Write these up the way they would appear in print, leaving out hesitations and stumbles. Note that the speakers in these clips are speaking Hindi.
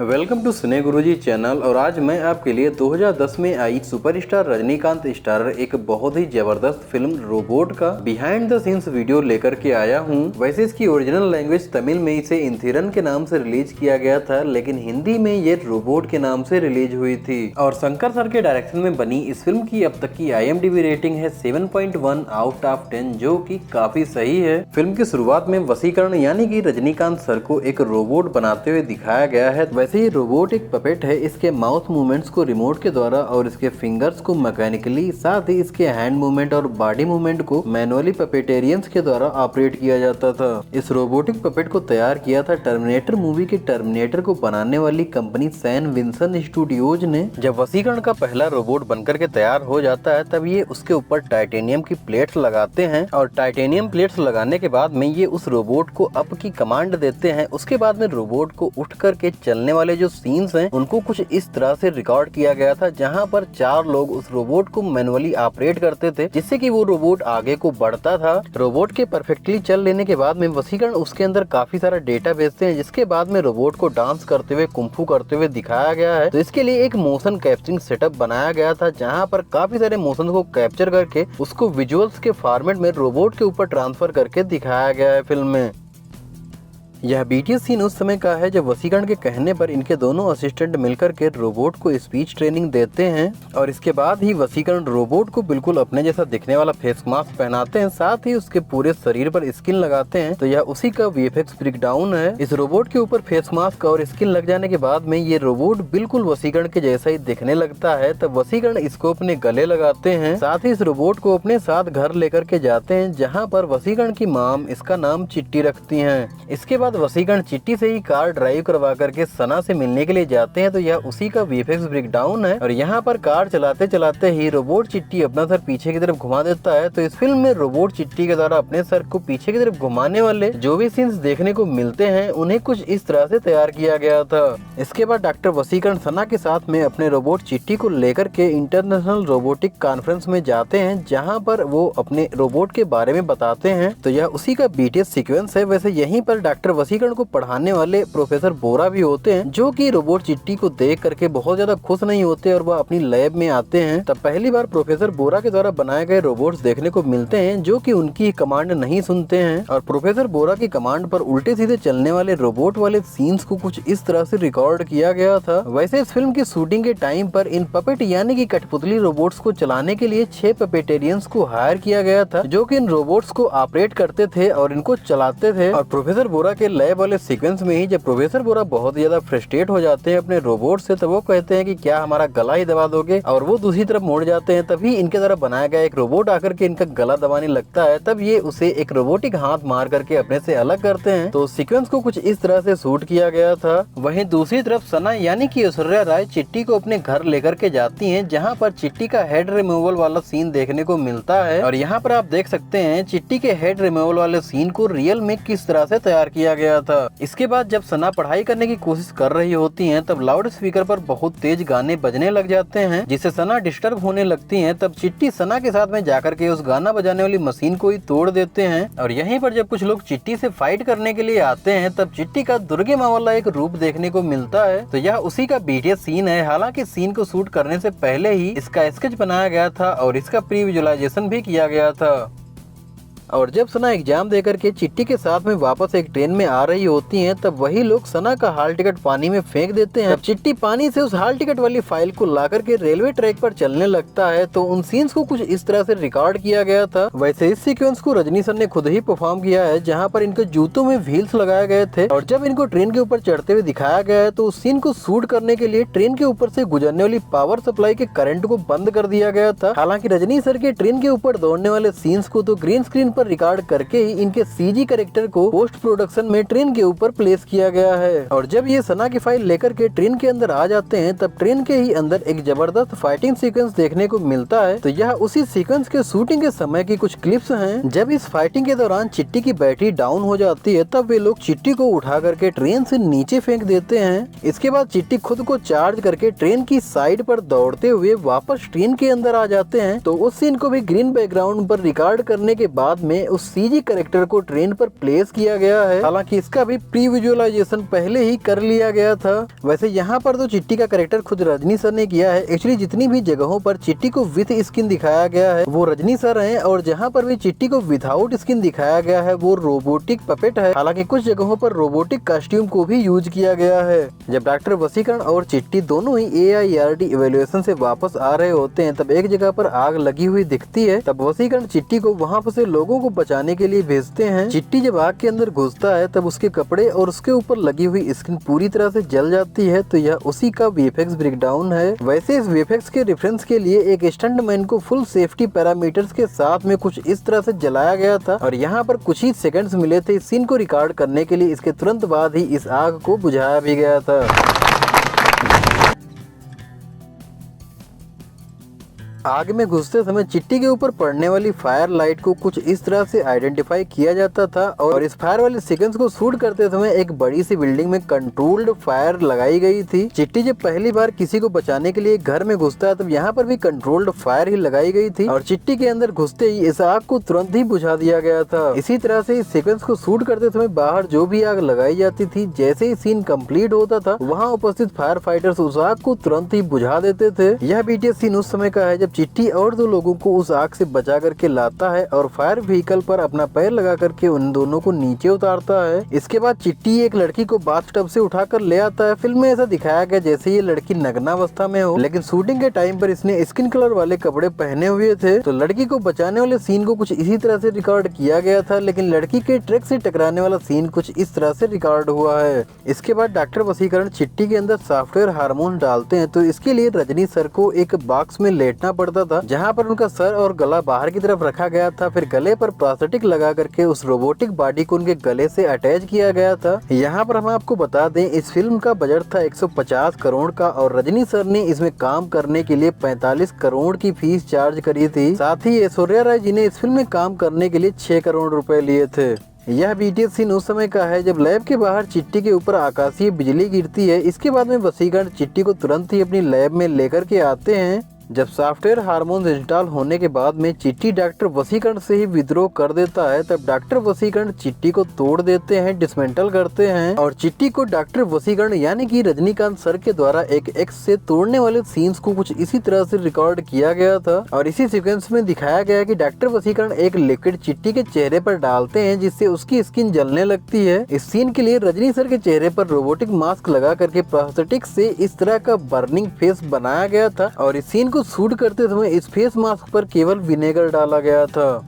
Welcome to cine Guruji channel. और आज मैं आपके लिए 2010 में आई सुपरस्टार रजनीकांत स्टारर एक बहुत ही जबरदस्त फिल्म रोबोट का बिहाइंड द सीन्स वीडियो लेकर के आया हूं। वैसे इसकी ओरिजिनल लैंग्वेज तमिल में इसे इंथिरन के नाम से रिलीज किया गया था, लेकिन हिंदी में ये रोबोट के नाम से रिलीज हुई थी। और शंकर सर के डायरेक्शन में बनी इस फिल्म की अब तक की IMDb रेटिंग है 7.1 आउट ऑफ 10, जो कि काफी सही है। फिल्म की शुरुआत में वसीकरण यानी कि रजनीकांत सर को एक रोबोट बनाते हुए दिखाया गया है। वैसे ही रोबोट एक पपेट है। इसके माउथ मूवमेंट्स को रिमोट के द्वारा और इसके फिंगर्स को मैकेनिकली, साथ ही इसके हैंड मूवमेंट और बॉडी मूवमेंट को मैनुअली पपेटेरियंस के द्वारा ऑपरेट किया जाता था। इस रोबोटिक पपेट को तैयार किया था टर्मिनेटर मूवी के टर्मिनेटर को बनाने वाली कंपनी सैन विंसन स्टूडियोज ने। जब वसीकरण का पहला रोबोट बनकर के तैयार हो जाता है तब ये उसके ऊपर टाइटेनियम की प्लेट्स लगाते हैं और टाइटेनियम प्लेट्स लगाने के बाद में ये उस रोबोट को अप की कमांड देते हैं। उसके बाद में रोबोट को उठ करके चलने वाले जो सीन्स हैं उनको कुछ इस तरह से रिकॉर्ड किया गया था, जहां पर 4 लोग उस रोबोट को मैनुअली ऑपरेट करते थे, जिससे कि वो रोबोट आगे को बढ़ता था। रोबोट के परफेक्टली चल लेने के बाद में वसीकरण उसके अंदर काफी सारा डेटा भेजते हैं, जिसके बाद में रोबोट को डांस करते हुए, कुंफू करते हुए दिखाया गया है। तो इसके लिए एक मोशन कैप्चरिंग सेटअप बनाया गया था, जहाँ पर काफी सारे मोशन को कैप्चर करके उसको विजुअल्स के फॉर्मेट में रोबोट के ऊपर ट्रांसफर करके दिखाया गया है फिल्म में। यह BTS सीन उस समय का है जब वसीकरण के कहने पर इनके दोनों असिस्टेंट मिलकर के रोबोट को स्पीच ट्रेनिंग देते हैं और इसके बाद ही वसीकरण रोबोट को बिल्कुल अपने जैसा दिखने वाला फेस मास्क पहनाते हैं, साथ ही उसके पूरे शरीर पर स्किन लगाते हैं। तो यह उसी का VFX ब्रेकडाउन है। इस रोबोट के ऊपर फेस मास्क और स्किन लग जाने के बाद में ये रोबोट बिल्कुल वसीकरण के जैसा ही दिखने लगता है। तब वसीकरण इसको अपने गले लगाते हैं, साथ ही इस रोबोट को अपने साथ घर लेकर के जाते हैं, जहाँ पर वसीकरण की माम इसका नाम चिट्टी रखती है। इसके बाद वसीकरण चिट्टी से ही कार ड्राइव करवा करके सना से मिलने के लिए जाते हैं। तो यह उसी का VFX ब्रेकडाउन है। और यहाँ पर कार चलाते चलाते ही रोबोट चिट्टी अपना सर पीछे की तरफ घुमा देता है। तो इस फिल्म में रोबोट चिट्टी के द्वारा अपने सर को पीछे की तरफ घुमाने वाले जो भी सीन्स देखने को मिलते हैं उन्हें कुछ इस तरह से तैयार किया गया था। इसके बाद डॉक्टर वसीकरण सना के साथ में अपने रोबोट चिट्टी को लेकर के इंटरनेशनल रोबोटिक कॉन्फ्रेंस में जाते हैं, जहाँ पर वो अपने रोबोट के बारे में बताते हैं। तो यह उसी का BTS सीक्वेंस है। वैसे यहीं पर डॉक्टर वसीकरण को पढ़ाने वाले प्रोफेसर बोरा भी होते हैं, जो कि रोबोट चिट्टी को देख करके बहुत ज्यादा खुश नहीं होते और वह अपनी लैब में आते हैं। तब पहली बार प्रोफेसर बोरा के द्वारा बनाए गए रोबोट्स देखने को मिलते हैं, जो कि उनकी कमांड नहीं सुनते हैं और प्रोफेसर बोरा की कमांड पर उल्टे सीधे चलने वाले रोबोट वाले सीन्स को कुछ इस तरह से रिकॉर्ड किया गया था। वैसे इस फिल्म की शूटिंग के टाइम पर इन पपेट यानी कि कठपुतली रोबोट्स को चलाने के लिए 6 पपेटेरियंस को हायर किया गया था, जो कि इन रोबोट्स को ऑपरेट करते थे और इनको चलाते थे। और प्रोफेसर बोरा के लैब वाले सीक्वेंस में ही जब प्रोफेसर बोरा बहुत ज्यादा फ्रस्ट्रेट हो जाते हैं अपने रोबोट से, तो वो कहते हैं कि क्या हमारा गला ही दबा दोगे, और वो दूसरी तरफ मुड़ जाते हैं। तभी इनके द्वारा बनाया गया एक रोबोट आकर के इनका गला दबाने लगता है। तब ये उसे एक रोबोटिक हाथ मार करके अपने से अलग करते हैं। तो सीक्वेंस को कुछ इस तरह से शूट किया गया था। वहीं दूसरी तरफ सना यानी कि ऐश्वर्या राय चिट्टी को अपने घर लेकर के जाती है, जहाँ पर चिट्टी का हेड रिमूवल वाला सीन देखने को मिलता है। और यहाँ पर आप देख सकते हैं चिट्टी के हेड रिमूवल वाले सीन को रियल में किस तरह से तैयार किया गया था। इसके बाद जब सना पढ़ाई करने की कोशिश कर रही होती हैं, तब लाउड स्पीकर पर बहुत तेज गाने बजने लग जाते हैं, जिससे सना डिस्टर्ब होने लगती हैं। तब चिट्टी सना के साथ में जाकर के उस गाना बजाने वाली मशीन को ही तोड़ देते हैं। और यहीं पर जब कुछ लोग चिट्टी से फाइट करने के लिए आते हैं, तब चिट्टी का दुर्गे माँ वाला एक रूप देखने को मिलता है। तो यह उसी का BTS सीन है। हालांकि सीन को शूट करने से पहले ही इसका स्केच बनाया गया था और इसका प्री विजुअलाइजेशन भी किया गया था। और जब सना एग्जाम देकर के चिट्टी के साथ में वापस एक ट्रेन में आ रही होती हैं, तब वही लोग सना का हॉल टिकट पानी में फेंक देते हैं। तब चिट्टी पानी से उस हॉल टिकट वाली फाइल को ला करके रेलवे ट्रैक पर चलने लगता है। तो उन सीन्स को कुछ इस तरह से रिकॉर्ड किया गया था। वैसे इस सीक्वेंस को रजनी सर ने खुद ही परफॉर्म किया है, जहाँ पर इनके जूतों में व्हील्स लगाए गए थे। और जब इनको ट्रेन के ऊपर चढ़ते हुए दिखाया गया है, तो उस सीन को शूट करने के लिए ट्रेन के ऊपर से गुजरने वाली पावर सप्लाई के करंट को बंद कर दिया गया था। हालांकि रजनी सर के ट्रेन के ऊपर दौड़ने वाले सीन्स को तो ग्रीन स्क्रीन पर रिकॉर्ड करके ही इनके CG कैरेक्टर को पोस्ट प्रोडक्शन में ट्रेन के ऊपर प्लेस किया गया है। और जब ये सना की फाइल लेकर के ट्रेन के अंदर आ जाते हैं, तब ट्रेन के ही अंदर एक जबरदस्त फाइटिंग सीक्वेंस देखने को मिलता है। तो यह उसी सीक्वेंस के शूटिंग के समय की कुछ क्लिप्स हैं। जब इस फाइटिंग के दौरान चिट्टी की बैटरी डाउन हो जाती है, तब वे लोग चिट्टी को उठा करके ट्रेन से नीचे फेंक देते हैं। इसके बाद चिट्टी खुद को चार्ज करके ट्रेन की साइड पर दौड़ते हुए वापस ट्रेन के अंदर आ जाते हैं। तो उस सीन को भी ग्रीन बैकग्राउंड पर रिकॉर्ड करने के बाद में उस सीजी कैरेक्टर को ट्रेन पर प्लेस किया गया है। हालांकि इसका भी प्री विजुअलाइजेशन पहले ही कर लिया गया था। वैसे यहाँ पर तो चिट्टी का कैरेक्टर खुद रजनी सर ने किया है। एक्चुअली जितनी भी जगहों पर चिट्टी को विथ स्किन दिखाया गया है वो रजनी सर हैं, और जहाँ पर भी चिट्टी को विदाउट स्किन दिखाया गया है वो रोबोटिक पपेट है। हालांकि कुछ जगहों पर रोबोटिक कॉस्ट्यूम को भी यूज किया गया है। जब डॉक्टर वसीकरण और चिट्टी दोनों ही AIRD इवैल्यूएशन से वापस आ रहे होते हैं तब एक जगह पर आग लगी हुई दिखती है। तब वसीकरण चिट्टी को वहाँ से लोगों को बचाने के लिए भेजते हैं। चिट्टी जब आग के अंदर घुसता है तब उसके कपड़े और उसके ऊपर लगी हुई स्किन पूरी तरह से जल जाती है। तो यह उसी का VFX ब्रेकडाउन है। वैसे इस VFX के रेफरेंस के लिए एक स्टंटमैन को फुल सेफ्टी पैरामीटर्स के साथ में कुछ इस तरह से जलाया गया था, और यहाँ पर कुछ ही सेकंड्स मिले थे इस सीन को रिकॉर्ड करने के लिए। इसके तुरंत बाद ही इस आग को बुझाया भी गया था। आग में घुसते समय चिट्टी के ऊपर पड़ने वाली फायर लाइट को कुछ इस तरह से आइडेंटिफाई किया जाता था, और इस फायर वाले सीक्वेंस को शूट करते समय एक बड़ी सी बिल्डिंग में कंट्रोल्ड फायर लगाई गई थी। चिट्टी जब पहली बार किसी को बचाने के लिए घर में घुसता है तब यहाँ पर भी कंट्रोल्ड फायर ही लगाई गई थी, और चिट्टी के अंदर घुसते ही इस आग को तुरंत ही बुझा दिया गया था। इसी तरह से इस सीक्वेंस को शूट करते समय बाहर जो भी आग लगाई जाती थी, जैसे ही सीन कंप्लीट होता था वहाँ उपस्थित फायर फाइटर्स उस आग को तुरंत ही बुझा देते थे। यह BTS सीन उस समय का है जब चिट्टी और दो लोगों को उस आग से बचा करके लाता है और फायर व्हीकल पर अपना पैर लगा करके उन दोनों को नीचे उतारता है। इसके बाद चिट्टी एक लड़की को बाथटब से उठाकर ले आता है। फिल्म में ऐसा दिखाया गया जैसे ये लड़की नग्नावस्था में हो, लेकिन शूटिंग के टाइम पर इसने स्किन कलर वाले कपड़े पहने हुए थे। तो लड़की को बचाने वाले सीन को कुछ इसी तरह से रिकॉर्ड किया गया था, लेकिन लड़की के ट्रक से टकराने वाला सीन कुछ इस तरह से रिकॉर्ड हुआ है। इसके बाद डॉक्टर वसीकरण चिट्टी के अंदर सॉफ्टवेयर हार्मोन डालते हैं, तो इसके लिए रजनी सर को एक बॉक्स में लेटना पड़ता था जहाँ पर उनका सर और गला बाहर की तरफ रखा गया था। फिर गले पर प्लास्टिक लगा करके उस रोबोटिक बॉडी को उनके गले से अटैच किया गया था। यहाँ पर हम आपको बता दें इस फिल्म का बजट था 150 करोड़ का, और रजनी सर ने इसमें काम करने के लिए 45 करोड़ की फीस चार्ज करी थी। साथ ही ऐश्वर्या राय जी ने इस फिल्म में काम करने के लिए 6 करोड़ रुपए लिए थे। यह BTS सीन उस समय का है जब लैब के बाहर चिट्टी के ऊपर आकाशीय बिजली गिरती है। इसके बाद में वसीकरण चिट्टी को तुरंत ही अपनी लैब में लेकर के आते हैं। जब सॉफ्टवेयर हार्मोन इंस्टॉल होने के बाद में चिट्टी डॉक्टर वसीकरण से ही विद्रोह कर देता है, तब डॉक्टर वसीकरण चिट्टी को तोड़ देते हैं, डिसमेंटल करते हैं, और चिट्टी को डॉक्टर वसीकरण यानी कि रजनीकांत सर के द्वारा एक एक्स से तोड़ने वाले सीन्स को कुछ इसी तरह से रिकॉर्ड किया गया था। और इसी सीक्वेंस में दिखाया गया कि डॉक्टर वसीकरण एक लिक्विड चिट्टी के चेहरे पर डालते हैं जिससे उसकी स्किन जलने लगती है। इस सीन के लिए रजनी सर के चेहरे पर रोबोटिक मास्क लगा करके प्लास्टिक से इस तरह का बर्निंग फेस बनाया गया था, और इस सीन को शूट करते समय इस फेस मास्क पर केवल विनेगर डाला गया था।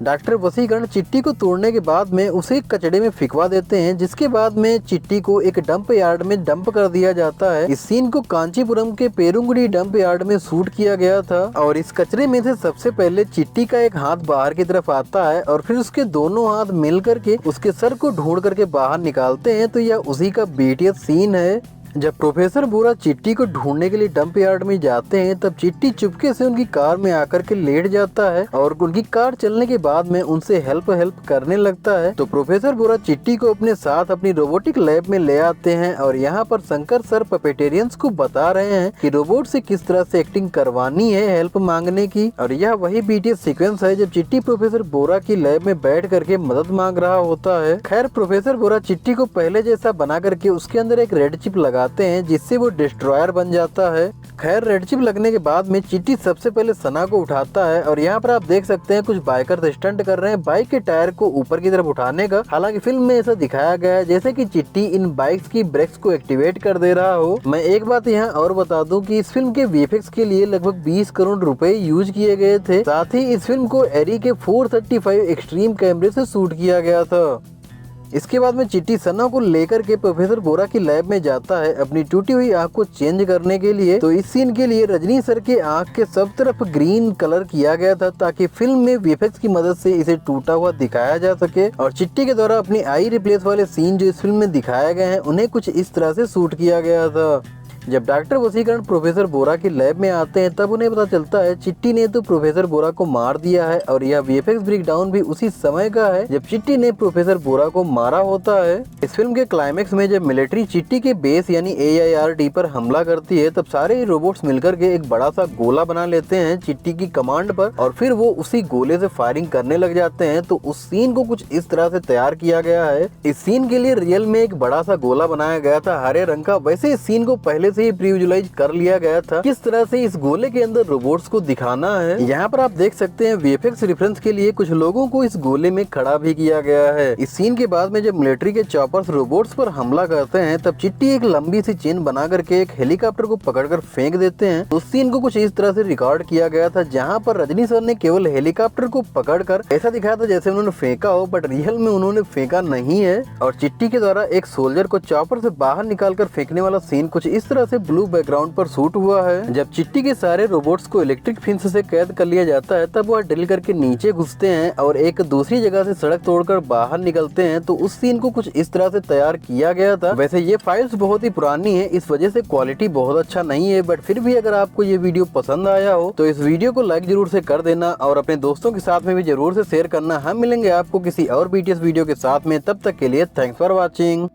डॉक्टर वसीकरण चिट्टी को तोड़ने के बाद में उसे कचड़े में फिकवा देते हैं, जिसके बाद में चिट्टी को एक डंप यार्ड में डंप कर दिया जाता है। इस सीन को कांचीपुरम के पेरुंगुड़ी डंप यार्ड में शूट किया गया था, और इस कचरे में से सबसे पहले चिट्टी का एक हाथ बाहर की तरफ आता है और फिर उसके दोनों हाथ मिल करके उसके सर को ढूंढ करके बाहर निकालते हैं। तो यह उसी का BTS सीन है। जब प्रोफेसर बोरा चिट्टी को ढूंढने के लिए डंप यार्ड में जाते हैं तब चिट्टी चुपके से उनकी कार में आकर के लेट जाता है, और उनकी कार चलने के बाद में उनसे हेल्प करने लगता है। तो प्रोफेसर बोरा चिट्टी को अपने साथ अपनी रोबोटिक लैब में ले आते हैं, और यहाँ पर शंकर सर पपेटेरियंस को बता रहे हैं कि रोबोट से किस तरह से एक्टिंग करवानी है हेल्प मांगने की। और यह वही BTS सीक्वेंस है जब चिट्टी प्रोफेसर बोरा की लैब में बैठ करके मदद मांग रहा होता है। खैर प्रोफेसर बोरा चिट्टी को पहले जैसा बना करके उसके अंदर एक रेड चिप लगाते हैं जिससे वो डिस्ट्रॉयर बन जाता है। खैर रेड चिप लगने के बाद में चिट्टी सबसे पहले सना को उठाता है, और यहाँ पर आप देख सकते हैं कुछ बाइकर स्टंट कर रहे हैं बाइक के टायर को ऊपर की तरफ उठाने का। हालांकि फिल्म में ऐसा दिखाया गया है जैसे कि चिट्टी इन बाइक्स की ब्रेक्स को एक्टिवेट कर दे रहा हो। मैं एक बात यहाँ और बता दूं कि इस फिल्म के VFX के लिए लगभग 20 करोड़ रुपए यूज किए गए थे। साथ ही इस फिल्म को एरी के 435 एक्सट्रीम कैमरे से शूट किया गया था। इसके बाद में चिट्टी सना को लेकर के प्रोफेसर बोरा की लैब में जाता है अपनी टूटी हुई आंख को चेंज करने के लिए। तो इस सीन के लिए रजनी सर के आंख के सब तरफ ग्रीन कलर किया गया था ताकि फिल्म में VFX की मदद से इसे टूटा हुआ दिखाया जा सके, और चिट्टी के द्वारा अपनी आई रिप्लेस वाले सीन जो इस फिल्म में दिखाए गए हैं उन्हें कुछ इस तरह से शूट किया गया था। जब डॉक्टर वसीकरण प्रोफेसर बोरा की लैब में आते हैं तब उन्हें पता चलता है चिट्टी ने तो प्रोफेसर बोरा को मार दिया है और यह वीएफएक्स ब्रेकडाउन भी उसी समय का है जब चिट्टी ने प्रोफेसर बोरा को मारा होता है। इस फिल्म के क्लाइमेक्स में जब मिलिट्री चिट्टी के बेस यानी AIRD पर हमला करती है तब सारे रोबोट्स मिलकर के एक बड़ा सा गोला बना लेते हैं चिट्टी की कमांड पर और फिर वो उसी गोले से फायरिंग करने लग जाते हैं। तो उस सीन को कुछ इस तरह से तैयार किया गया है। इस सीन के लिए रियल में एक बड़ा सा गोला बनाया गया था हरे रंग का। वैसे इस सीन को पहले से ही प्री-विजुअलाइज कर लिया गया था किस तरह से इस गोले के अंदर रोबोट्स को दिखाना है। यहाँ पर आप देख सकते हैं वीएफएक्स रेफरेंस के लिए कुछ लोगों को इस गोले में खड़ा भी किया गया है। इस सीन के बाद में जब मिलिट्री के चॉपर्स रोबोट्स पर हमला करते हैं तब चिट्टी एक लंबी सी चेन बना करके एक हेलीकॉप्टर को पकड़कर फेंक देते हैं। उस सीन को कुछ इस तरह से रिकॉर्ड किया गया था जहाँ पर रजनी सर ने केवल हेलीकॉप्टर को पकड़कर ऐसा दिखाया था जैसे उन्होंने फेंका हो, बट रियल में उन्होंने फेंका नहीं है। और चिट्टी के द्वारा एक सोल्जर को चॉपर से बाहर निकालकर फेंकने वाला सीन कुछ इस तरह से ब्लू बैकग्राउंड पर शूट हुआ है। जब चिट्टी के सारे रोबोट्स को इलेक्ट्रिक फिंस से कैद कर लिया जाता है तब वह ड्रिल करके नीचे घुसते हैं और एक दूसरी जगह से सड़क तोड़कर बाहर निकलते हैं। तो उस सीन को कुछ इस तरह से तैयार किया गया था। वैसे ये फाइल्स बहुत ही पुरानी है, इस वजह से क्वालिटी बहुत अच्छा नहीं है, बट फिर भी अगर आपको ये वीडियो पसंद आया हो तो इस वीडियो को लाइक जरूर से कर देना और अपने दोस्तों के साथ में भी जरूर से शेयर करना। हम मिलेंगे आपको किसी और BTS वीडियो के साथ में, तब तक के लिए थैंक्स फॉर वॉचिंग।